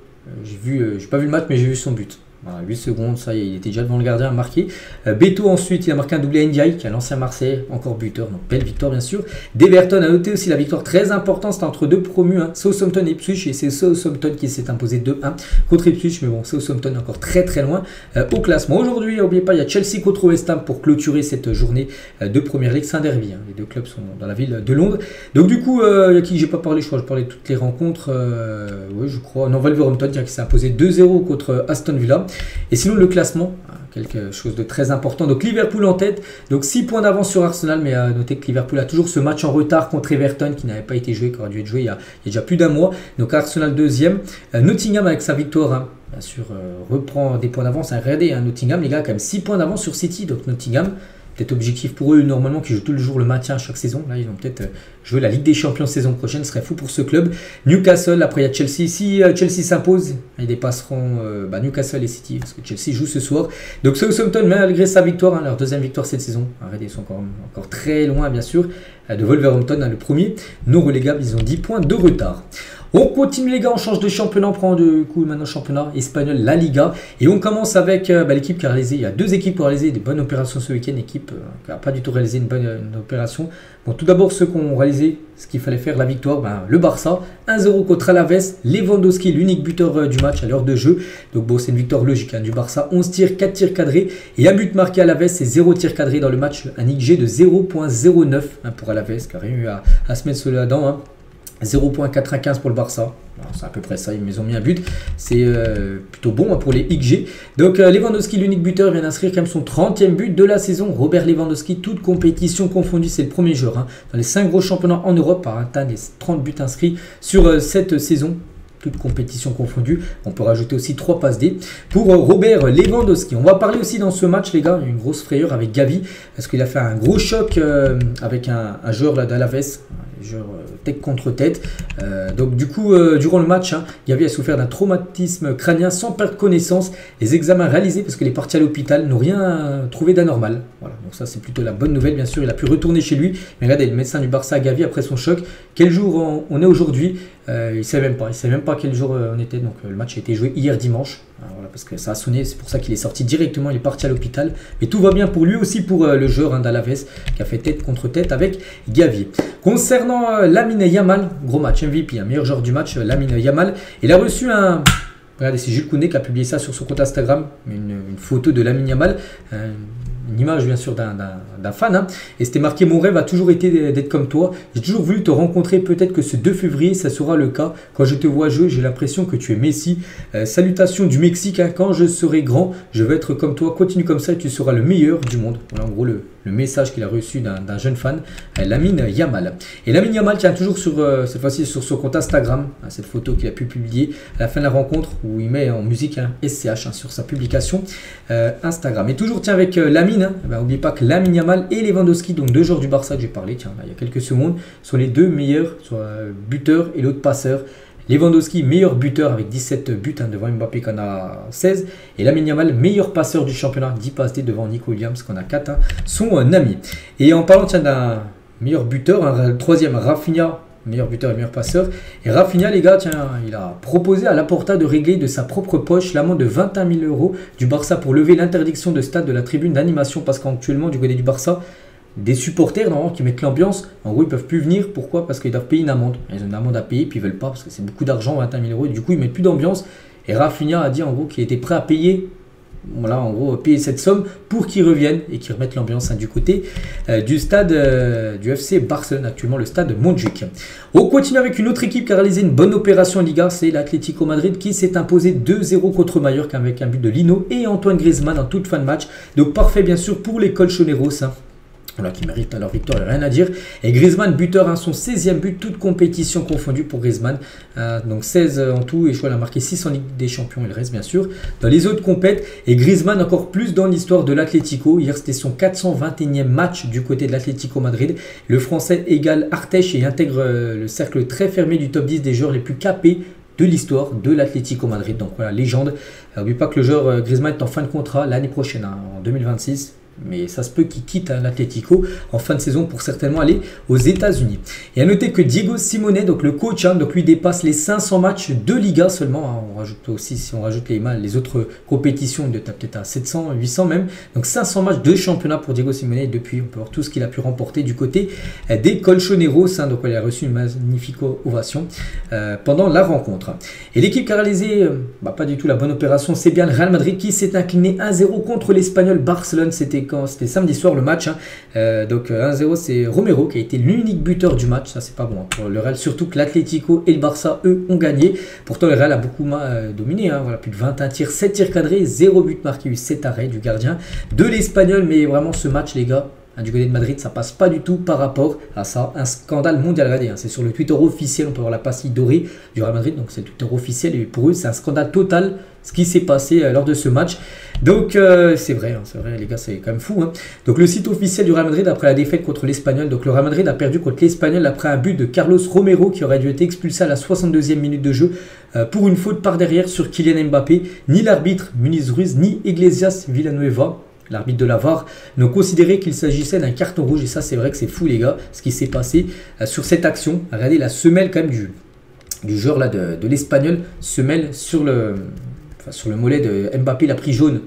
J'ai pas vu le match, mais j'ai vu son but. Voilà, 8 secondes, ça il était déjà devant le gardien à marquer. Beto ensuite, il a marqué un doublé à Ndiaye, qui est l'ancien Marseille, encore buteur, donc belle victoire bien sûr. D'Everton a noté aussi la victoire très importante, c'était entre deux promus, hein, Southampton et Ipswich, et c'est Southampton qui s'est imposé 2-1 contre Ipswich, mais bon, Southampton encore très très loin au classement. Aujourd'hui, n'oubliez pas, il y a Chelsea contre West Ham pour clôturer cette journée de Première Ligue, c'est un derby, hein, les deux clubs sont dans la ville de Londres. Donc du coup, il y a qui j'ai pas parlé, je crois que je parlais de toutes les rencontres, oui je crois, non, Wolverhampton qui s'est imposé 2-0 contre Aston Villa. Et sinon le classement, quelque chose de très important. Donc Liverpool en tête, donc 6 points d'avance sur Arsenal, mais à noter que Liverpool a toujours ce match en retard contre Everton qui n'avait pas été joué, qui aurait dû être joué il y a déjà plus d'un mois. Donc Arsenal deuxième. Nottingham avec sa victoire, hein, bien sûr, reprend des points d'avance. Regardez, hein, Nottingham, les gars, quand même 6 points d'avance sur City. Donc Nottingham, peut-être objectif pour eux normalement qui jouent tout le jour le maintien chaque saison. Là ils vont peut-être jouer la Ligue des Champions saison prochaine, ce serait fou pour ce club. Newcastle, après il y a Chelsea. Si Chelsea s'impose, ils dépasseront Newcastle et City parce que Chelsea joue ce soir. Donc Southampton, malgré sa victoire, hein, leur deuxième victoire cette saison, arrêtez, ils sont encore très loin bien sûr de Wolverhampton, hein, le premier non relégable, ils ont 10 points de retard. On continue les gars, on change de championnat, on prend du coup maintenant championnat espagnol, la Liga. Et on commence avec l'équipe qui a réalisé, il y a deux équipes qui ont réalisé des bonnes opérations ce week-end, équipe qui n'a pas du tout réalisé une bonne opération. Bon, tout d'abord ceux qui ont réalisé ce qu'il fallait faire, la victoire, le Barça, 1-0 contre Alaves, Lewandowski, l'unique buteur du match à l'heure de jeu. Donc bon, c'est une victoire logique hein, du Barça, 11 tirs, 4 tirs cadrés et un but marqué à Alaves, c'est 0 tir cadré dans le match, un XG de 0.09 hein, pour Alaves, qui a rien eu à se mettre sous la dent. Hein. 0.95 pour le Barça, c'est à peu près ça, ils ont mis un but, c'est plutôt bon pour les XG. Donc Lewandowski, l'unique buteur, vient d'inscrire quand même son 30e but de la saison. Robert Lewandowski, toute compétition confondue, c'est le premier joueur hein, dans les 5 gros championnats en Europe à atteindre les 30 buts inscrits sur cette saison. Toute compétition confondue. On peut rajouter aussi 3 passes D pour Robert Lewandowski. On va parler aussi dans ce match, les gars, une grosse frayeur avec Gavi, parce qu'il a fait un gros choc avec un joueur d'Alaves, un joueur tête contre tête. Donc du coup, durant le match, hein, Gavi a souffert d'un traumatisme crânien sans perdre connaissance. Les examens réalisés, parce qu'il est parti à l'hôpital, n'ont rien trouvé d'anormal. Voilà, donc ça c'est plutôt la bonne nouvelle, bien sûr. Il a pu retourner chez lui. Mais regardez, le médecin du Barça, Gavi, après son choc, quel jour on est aujourd'hui? Il ne savait même pas quel jour on était. Donc le match a été joué hier dimanche. Voilà, parce que ça a sonné, c'est pour ça qu'il est sorti directement, il est parti à l'hôpital. Mais tout va bien pour lui aussi, pour le joueur hein, d'Alaves, qui a fait tête contre tête avec Gavi. Concernant Lamine Yamal, gros match, MVP, hein, meilleur joueur du match, Lamine Yamal. Il a reçu un... Regardez, c'est Jules Koundé qui a publié ça sur son compte Instagram, une photo de Lamine Yamal. une image bien sûr d'un fan, hein, et c'était marqué: mon rêve a toujours été d'être comme toi, j'ai toujours voulu te rencontrer, peut-être que ce 2 février ça sera le cas, quand je te vois jouer j'ai l'impression que tu es Messi, salutations du Mexique, hein, quand je serai grand je veux être comme toi, continue comme ça et tu seras le meilleur du monde. Voilà en gros le message qu'il a reçu d'un jeune fan, Lamine Yamal. Et Lamine Yamal tient toujours sur, cette fois-ci sur son compte Instagram, hein, cette photo qu'il a pu publier à la fin de la rencontre où il met en musique SCH sur sa publication Instagram. Et toujours tiens avec Lamine, hein, n'oubliez pas que Lamine Yamal et Lewandowski, donc 2 joueurs du Barça que j'ai parlé il y a quelques secondes, sont les 2 meilleurs, soit buteurs et l'autre passeur. Lewandowski, meilleur buteur avec 17 buts, hein, devant Mbappé qu'on a 16. Et Lamine Yamal, meilleur passeur du championnat, 10 passes D devant Nico Williams qu'on a 4, hein, son ami. Et en parlant d'un meilleur buteur, hein, le 3e, Rafinha, meilleur buteur et meilleur passeur. Et Rafinha, les gars, tiens, il a proposé à Laporta de régler de sa propre poche l'amende de 21 000 € du Barça pour lever l'interdiction de stade de la tribune d'animation, parce qu'actuellement, du côté du Barça, des supporters normalement qui mettent l'ambiance, en gros ils peuvent plus venir. Pourquoi? Parce qu'ils doivent payer une amende. Ils ont une amende à payer puis ils veulent pas parce que c'est beaucoup d'argent, 21 000 €, et du coup ils mettent plus d'ambiance. Et Rafinha a dit en gros qu'il était prêt à payer, voilà, en gros payer cette somme pour qu'ils reviennent et qu'ils remettent l'ambiance, hein, du côté du stade du FC Barcelone, actuellement le stade Montjuic. On continue avec une autre équipe qui a réalisé une bonne opération en Liga, c'est l'Atlético Madrid qui s'est imposé 2-0 contre Mallorca avec un but de Lino et Antoine Griezmann en toute fin de match. Donc parfait bien sûr pour les colchoneros, hein. Voilà, qui méritent leur victoire, rien à dire. Et Griezmann, buteur, hein, son 16e but, toute compétition confondue pour Griezmann. Donc 16 en tout, et je crois qu'il a marqué 6 en Ligue des Champions, il reste bien sûr dans les autres compètes. Et Griezmann encore plus dans l'histoire de l'Atlético. Hier, c'était son 421e match du côté de l'Atlético Madrid. Le Français égale Artech et intègre le cercle très fermé du top 10 des joueurs les plus capés de l'histoire de l'Atlético Madrid. Donc voilà, légende. N'oubliez pas que le joueur Griezmann est en fin de contrat l'année prochaine, hein, en 2026. Mais ça se peut qu'il quitte, hein, l'Atlético en fin de saison pour certainement aller aux États-Unis. Et à noter que Diego Simeone, donc le coach, hein, donc lui dépasse les 500 matchs de Liga seulement, hein. On rajoute aussi, si on rajoute les autres compétitions, il est peut-être à 700, 800 même. Donc 500 matchs de championnat pour Diego Simeone. Et depuis, on peut voir tout ce qu'il a pu remporter du côté des Colchoneros, hein. Donc il a reçu une magnifique ovation pendant la rencontre. Et l'équipe qui a réalisé pas du tout la bonne opération, c'est bien le Real Madrid qui s'est incliné 1-0 contre l'Espagnol Barcelone. C'était samedi soir le match, hein. Donc 1-0, c'est Romero qui a été l'unique buteur du match. Ça c'est pas bon, hein, pour le Real, surtout que l'Atlético et le Barça eux ont gagné. Pourtant le Real a beaucoup dominé, hein. Voilà, plus de 21 tirs, 7 tirs cadrés, 0 but marqué, 7 arrêts du gardien de l'Espagnol. Mais vraiment ce match, les gars, du côté de Madrid, ça passe pas du tout par rapport à ça. Un scandale mondial, regardez, hein, c'est sur le Twitter officiel, on peut voir la pastille dorée du Real Madrid, donc c'est le Twitter officiel, et pour eux c'est un scandale total ce qui s'est passé lors de ce match. Donc c'est vrai, les gars, c'est quand même fou, hein. Donc le site officiel du Real Madrid après la défaite contre l'Espagnol, donc le Real Madrid a perdu contre l'Espagnol après un but de Carlos Romero qui aurait dû être expulsé à la 62e minute de jeu pour une faute par derrière sur Kylian Mbappé. Ni l'arbitre Muniz Ruiz ni Iglesias Villanueva, l'arbitre de la VAR, n'ont considéré qu'il s'agissait d'un carton rouge. Et ça, c'est vrai que c'est fou, les gars, ce qui s'est passé sur cette action. Regardez la semelle quand même du joueur là de l'Espagnol, semelle sur le mollet de Mbappé, il a pris jaune.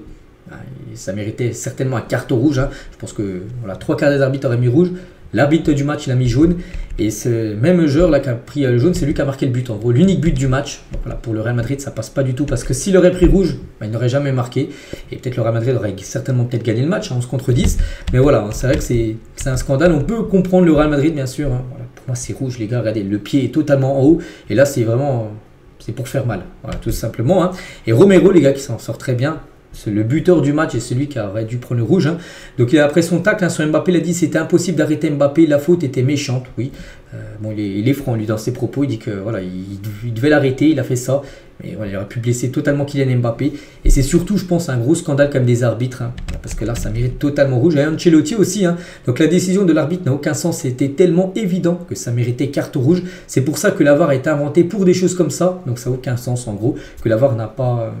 Ça méritait certainement un carton rouge, hein. Je pense que voilà, 3/4 des arbitres auraient mis rouge. L'arbitre du match, il a mis jaune. Et ce même joueur là qui a pris le jaune, c'est lui qui a marqué le but. En gros, l'unique but du match. Donc, voilà, pour le Real Madrid, ça passe pas du tout. Parce que s'il aurait pris rouge, il n'aurait jamais marqué. Et peut-être le Real Madrid aurait certainement gagné le match, hein, 11 contre 10. Mais voilà, c'est vrai que c'est un scandale. On peut comprendre le Real Madrid, bien sûr, hein. Voilà, pour moi, c'est rouge, les gars. Regardez, le pied est totalement en haut. Et là, c'est vraiment... c'est pour faire mal. Voilà, tout simplement, hein. Et Romero, les gars, qui s'en sort très bien. C'est le buteur du match et celui qui aurait dû prendre le rouge, hein. Donc après son tacle, hein, sur Mbappé, il a dit que c'était impossible d'arrêter Mbappé, la faute était méchante, oui. Bon, il est franc lui dans ses propos, il dit que voilà, il devait l'arrêter, il a fait ça. Mais voilà, il aurait pu blesser totalement Kylian Mbappé. Et c'est surtout, je pense, un gros scandale comme des arbitres, hein, parce que là, ça mérite totalement rouge. Et Ancelotti aussi, hein. Donc la décision de l'arbitre n'a aucun sens. C'était tellement évident que ça méritait carte rouge. C'est pour ça que la VAR a été inventée pour des choses comme ça. Donc ça n'a aucun sens, en gros, que la VAR n'a pas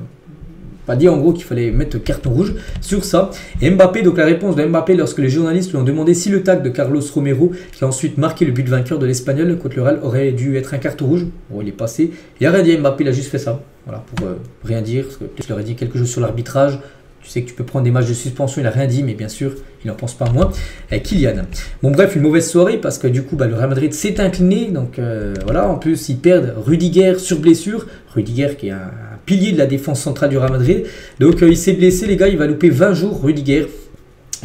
dit en gros qu'il fallait mettre carton rouge sur ça. Et Mbappé, donc la réponse de Mbappé lorsque les journalistes lui ont demandé si le tacle de Carlos Romero, qui a ensuite marqué le but vainqueur de l'Espagnol contre le Real, aurait dû être un carton rouge. Bon, il est passé. Il a rien dit, Mbappé, il a juste fait ça. Voilà, pour rien dire, parce que peut-être qu'il aurait dit quelque chose sur l'arbitrage. Tu sais que tu peux prendre des matchs de suspension, il n'a rien dit, mais bien sûr, il n'en pense pas moins. Kylian. Bon, bref, une mauvaise soirée parce que du coup, le Real Madrid s'est incliné. Donc voilà, en plus, ils perdent Rudiger sur blessure. Rudiger qui est un pilier de la défense centrale du Real Madrid. Donc il s'est blessé, les gars, il va louper 20 jours, Rudiger.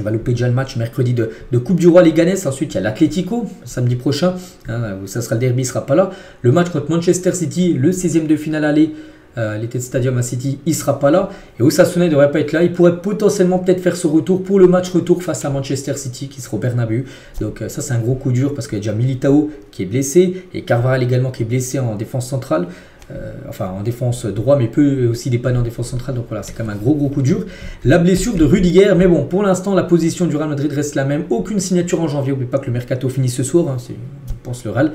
Il va louper déjà le match mercredi de Coupe du Roi Leganés. Ensuite, il y a l'Atlético samedi prochain. Où ça sera le derby, il ne sera pas là. Le match contre Manchester City, le 16e de finale aller. L'Etihad Stadium à City, il ne sera pas là. Et Osasuna ne devrait pas être là. Il pourrait potentiellement peut-être faire ce retour pour le match retour face à Manchester City qui sera au Bernabeu. Donc ça c'est un gros coup dur parce qu'il y a déjà Militao qui est blessé et Carvajal également qui est blessé en défense centrale. Enfin en défense droit mais peut aussi dépanner en défense centrale, donc voilà, c'est quand même un gros coup dur. La blessure de Rudiger, mais bon, pour l'instant la position du Real Madrid reste la même, aucune signature en janvier. N'oubliez pas que le mercato finit ce soir, hein, je pense le Real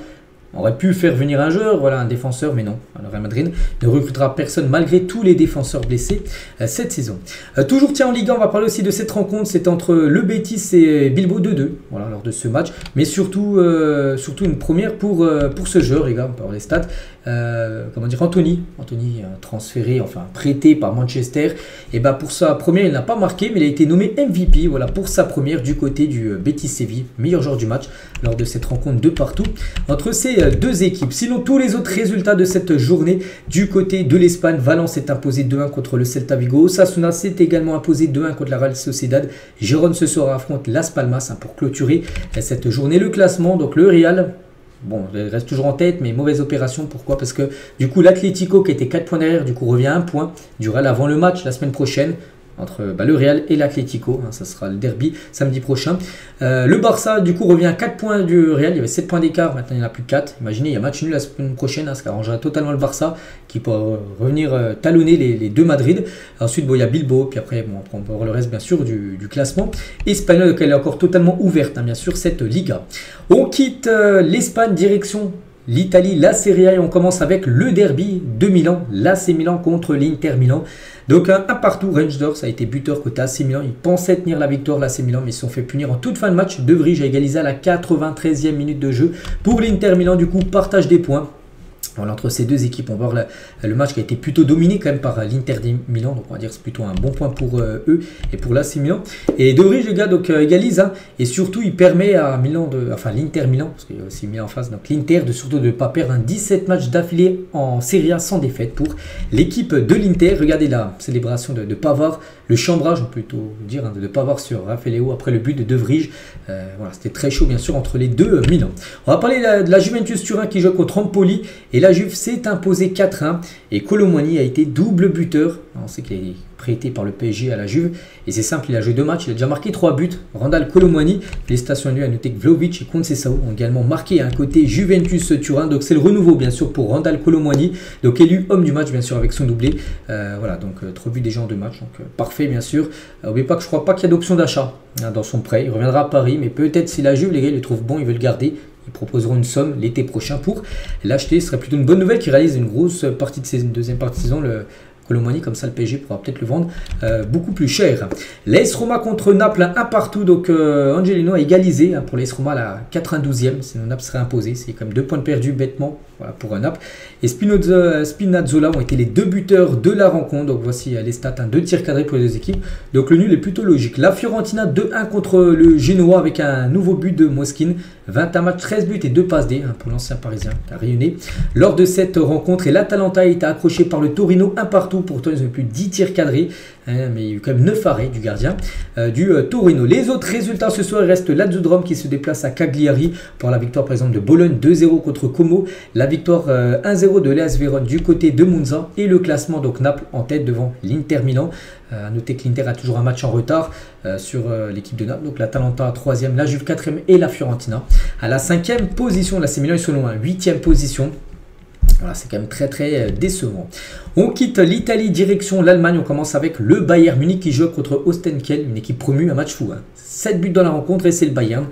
aurait pu faire venir un joueur, voilà, un défenseur, mais non. Le Real Madrid ne recrutera personne malgré tous les défenseurs blessés cette saison. Toujours tiens en Ligue 1, on va parler aussi de cette rencontre. C'est entre le Betis et Bilbao 2-2, voilà, lors de ce match. Mais surtout une première pour ce joueur, les gars, on peut avoir les stats. Comment dire, Anthony transféré, enfin prêté par Manchester. Et ben pour sa première, il n'a pas marqué, mais il a été nommé MVP, voilà, pour sa première du côté du Betis Séville, meilleur joueur du match lors de cette rencontre de partout entre ces deux équipes. Sinon, tous les autres résultats de cette journée du côté de l'Espagne, Valence est imposé 2-1 contre le Celta Vigo. Osasuna s'est également imposé 2-1 contre la Real Sociedad. Gérone ce soir affronte Las Palmas pour clôturer cette journée. Le classement, donc le Real, bon, il reste toujours en tête, mais mauvaise opération. Pourquoi? Parce que du coup, l'Atlético qui était 4 points derrière, du coup revient à 1 point du Real avant le match la semaine prochaine. Entre le Real et l'Atlético, hein, ça sera le derby samedi prochain. Le Barça du coup revient à 4 points du Real, il y avait 7 points d'écart, maintenant il n'y en a plus que 4. Imaginez, il y a match nul la semaine prochaine, hein, ce qui arrangera totalement le Barça qui pourra revenir talonner les deux Madrid. Ensuite bon, il y a Bilbao, puis après bon, on peut voir le reste bien sûr du classement espagnol, donc elle est encore totalement ouverte, hein, bien sûr, cette Liga. On quitte l'Espagne, direction l'Italie, la Serie A, et on commence avec le derby de Milan, l'AC Milan contre l'Inter Milan. Donc un partout, Rangers a été buteur côté AC Milan, ils pensaient tenir la victoire l'AC Milan, mais ils se sont fait punir en toute fin de match. De Vrij a égalisé à la 93e minute de jeu pour l'Inter Milan, du coup partage des points. Voilà, entre ces deux équipes, on va voir le match qui a été plutôt dominé quand même par l'Inter Milan, donc on va dire que c'est plutôt un bon point pour eux et pour l'AC Milan. Et De Vrij, les gars, donc égalise, hein, et surtout il permet à Milan enfin l'Inter Milan, parce qu'il y a aussi Milan en face, donc l'Inter surtout de ne pas perdre 17 matchs d'affilée en Serie A sans défaite pour l'équipe de l'Inter. Regardez la célébration de Pavard, le chambrage, on peut plutôt dire, hein, de Pavard sur Raffaelléo après le but de Vrij. Voilà, c'était très chaud bien sûr entre les deux Milan. On va parler de la Juventus Turin qui joue contre Empoli, et la Juve s'est imposée 4-1 et Kolo Muani a été double buteur. On sait qu'il est prêté par le PSG à la Juve et c'est simple, il a joué 2 matchs, il a déjà marqué 3 buts. Randal Kolo Muani, les stations nues à noter que Vlahovic et Conceição ont également marqué un côté Juventus Turin, donc c'est le renouveau bien sûr pour Randal Kolo Muani, donc élu homme du match bien sûr avec son doublé. Voilà, donc 3 buts déjà en 2 matchs, donc parfait bien sûr. N'oubliez pas que je crois pas qu'il y a d'option d'achat dans son prêt, il reviendra à Paris, mais peut-être si la Juve, les gars, il le trouve bon, il veut le garder. Ils proposeront une somme l'été prochain pour l'acheter. Ce serait plutôt une bonne nouvelle qui réalise une grosse partie de deuxième partie de saison. Kolo Muani, comme ça le PSG pourra peut-être le vendre beaucoup plus cher. L'AS Roma contre Naples, un partout. Donc Angelino a égalisé, hein, pour l'AS Roma à la 92e. Sinon Naples serait imposé. C'est quand même 2 points de perdus bêtement, voilà, pour Naples. Et Spinazzola ont été les 2 buteurs de la rencontre. Donc voici les stats, 2 tirs cadrés pour les deux équipes. Donc le nul est plutôt logique. La Fiorentina 2-1 contre le Genoa avec un nouveau but de Moskin. 21 matchs, 13 buts et 2 passes D, hein, pour l'ancien parisien qui a rayonné lors de cette rencontre. Et l'Atalanta a été accroché par le Torino, un partout. Pourtant ils ont eu plus de 10 tirs cadrés, hein, mais il y a eu quand même 9 arrêts du gardien du Torino. Les autres résultats ce soir, il reste l'Azzurro qui se déplace à Cagliari pour la victoire par exemple de Bologne 2-0 contre Como. La victoire 1-0 de l'AS Vérone du côté de Monza. Et le classement, donc Naples en tête devant l'Inter Milan. A noter que l'Inter a toujours un match en retard sur l'équipe de Naples. Donc l'Atalanta 3e, la Juve 4e et la Fiorentina à la 5e position. L'AC Milan, ils sont loin, 8e position. Voilà, c'est quand même très décevant. On quitte l'Italie, direction l'Allemagne. On commence avec le Bayern Munich qui joue contre Ostenkiel, une équipe promue, un match fou, hein. 7 buts dans la rencontre et c'est le Bayern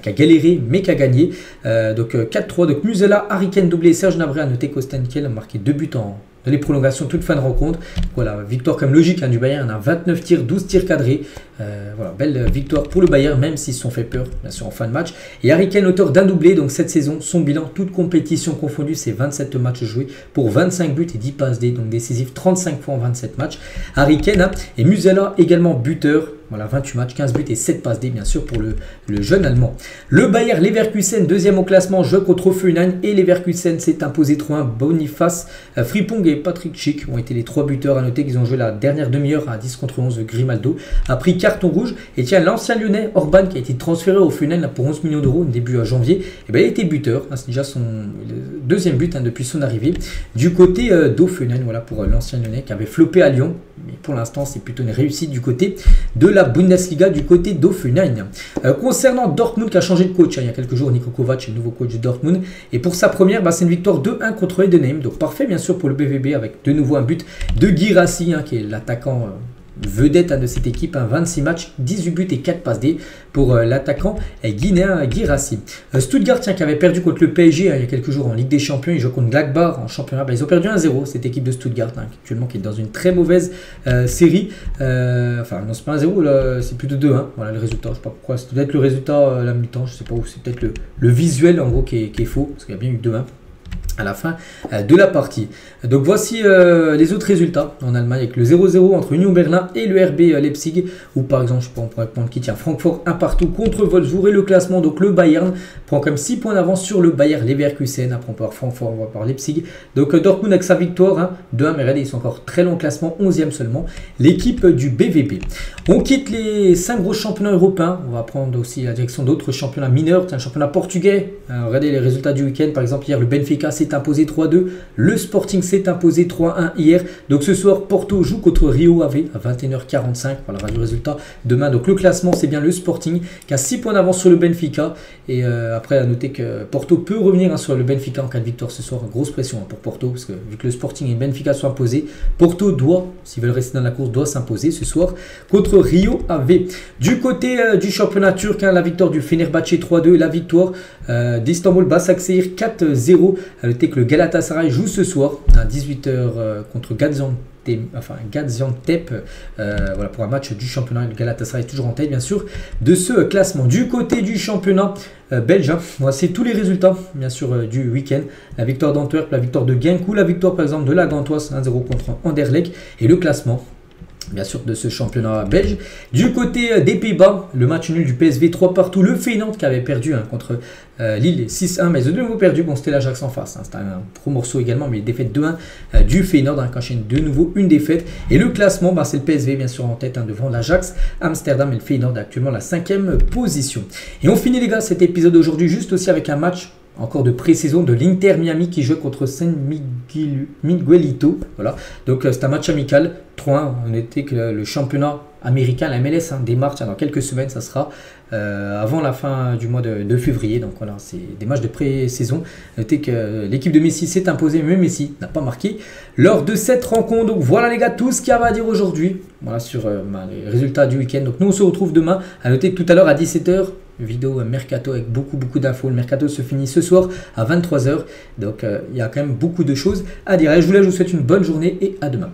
qui a galéré mais qui a gagné. Donc 4-3, donc Musiala, Harry Kane doublé, Serge Gnabry. A noter qu'Ostenkiel a marqué 2 buts dans les prolongations, toute fin de rencontre. Voilà, victoire comme logique, hein, du Bayern, hein, 29 tirs, 12 tirs cadrés. Voilà, belle victoire pour le Bayern, même s'ils se sont fait peur, bien sûr, en fin de match. Et Harry Kane, auteur d'un doublé, donc cette saison, son bilan, toute compétition confondue, c'est 27 matchs joués pour 25 buts et 10 passes D, donc décisif 35 fois en 27 matchs. Harry Kane, hein, et Musiala également buteur. Voilà, 28 matchs, 15 buts et 7 passes D, bien sûr, pour le jeune Allemand. Le Bayer Leverkusen, deuxième au classement, joue contre Hoffenheim et Leverkusen s'est imposé 3-1. Boniface, Frimpong et Patrick Schick ont été les 3 buteurs. À noter qu'ils ont joué la dernière demi-heure à 10 contre 11. Grimaldo a pris carton rouge. Et tiens, l'ancien lyonnais Orban, qui a été transféré au Hoffenheim pour 11 millions d'euros début à janvier, et ben, il a été buteur. C'est déjà son deuxième but depuis son arrivée. Du côté d'Hoffenheim, voilà, pour l'ancien lyonnais qui avait floppé à Lyon. Mais pour l'instant, c'est plutôt une réussite du côté de la Bundesliga, du côté d'Hoffenheim. Concernant Dortmund qui a changé de coach, il y a quelques jours, Niko Kovac est le nouveau coach de Dortmund. Et pour sa première, c'est une victoire 2-1 contre Heidenheim. Donc parfait bien sûr pour le BVB avec de nouveau un but de Guirassy, qui est l'attaquant vedette de cette équipe, 26 matchs, 18 buts et 4 passes D pour l'attaquant guinéen Guirassy. Stuttgart qui avait perdu contre le PSG il y a quelques jours en Ligue des Champions, ils jouent contre Gladbach en championnat, ils ont perdu 1-0 cette équipe de Stuttgart actuellement qui est dans une très mauvaise série, enfin non c'est pas 1-0, c'est plutôt 2-1, voilà le résultat, je sais pas pourquoi, c'est peut-être le résultat à la mi-temps, je sais pas où, c'est peut-être le visuel en gros qui est faux, parce qu'il y a bien eu 2-1 à la fin de la partie. Donc voici les autres résultats en Allemagne avec le 0-0 entre Union Berlin et le RB Leipzig, ou par exemple je sais pas, on pourrait prendre qui tient Francfort 1 partout contre Wolfsburg. Et le classement, donc le Bayern prend quand même 6 points d'avance sur le Bayer Leverkusen. Après on peut voir Francfort, on va voir Leipzig. Donc Dortmund avec sa victoire 2-1, mais regardez ils sont encore très loin au classement, 11e seulement l'équipe du BVB. On quitte les 5 gros championnats européens, on va prendre aussi la direction d'autres championnats mineurs. Tiens, championnat portugais, regardez les résultats du week-end. Par exemple hier le Benfica s'est imposé 3-2, le Sporting s'est imposé 3-1 hier. Donc ce soir Porto joue contre Rio Ave à 21h45, voilà du résultat demain. Donc le classement c'est bien le Sporting qui a 6 points d'avance sur le Benfica. Et après à noter que Porto peut revenir sur le Benfica en cas de victoire ce soir. Grosse pression pour Porto, parce que vu que le Sporting et le Benfica sont imposés, Porto doit, s'ils veulent rester dans la course, doit s'imposer ce soir contre Rio Ave. Du côté du championnat turc, la victoire du Fenerbahçe 3-2, la victoire d'Istanbul Başakşehir 4-0. À noter que le Galatasaray joue ce soir à 18h contre Gaziantep, voilà pour un match du championnat. Le Galatasaray est toujours en tête bien sûr de ce classement. Du côté du championnat belge, voici tous les résultats bien sûr du week-end. La victoire d'Antwerp, la victoire de Genk, ou la victoire par exemple de la Gantoise 1-0 contre Anderlecht, et le classement bien sûr de ce championnat belge. Du côté des Pays-Bas, le match nul du PSV 3 partout, le Feyenoord qui avait perdu contre Lille 6-1, mais ils ont de nouveau perdu, bon c'était l'Ajax en face, c'était un gros morceau également, mais défaite 2-1 du Feyenoord qui enchaîne de nouveau une défaite. Et le classement, c'est le PSV bien sûr en tête devant l'Ajax Amsterdam, et le Feyenoord actuellement la 5e position. Et on finit les gars cet épisode d'aujourd'hui juste aussi avec un match encore de pré-saison de l'Inter Miami qui joue contre San Miguelito. Voilà. Donc c'est un match amical 3-1. On était que le championnat américain, la MLS, démarre dans quelques semaines. Ça sera avant la fin du mois de février. Donc voilà, c'est des matchs de pré-saison. Notez que l'équipe de Messi s'est imposée, mais Messi n'a pas marqué lors de cette rencontre. Donc voilà les gars, tout ce qu'il y a à dire aujourd'hui. Voilà sur les résultats du week-end. Donc nous on se retrouve demain. À noter que tout à l'heure à 17h, vidéo mercato avec beaucoup d'infos. Le mercato se finit ce soir à 23h. Donc il y a quand même beaucoup de choses à dire. Et je vous souhaite une bonne journée et à demain.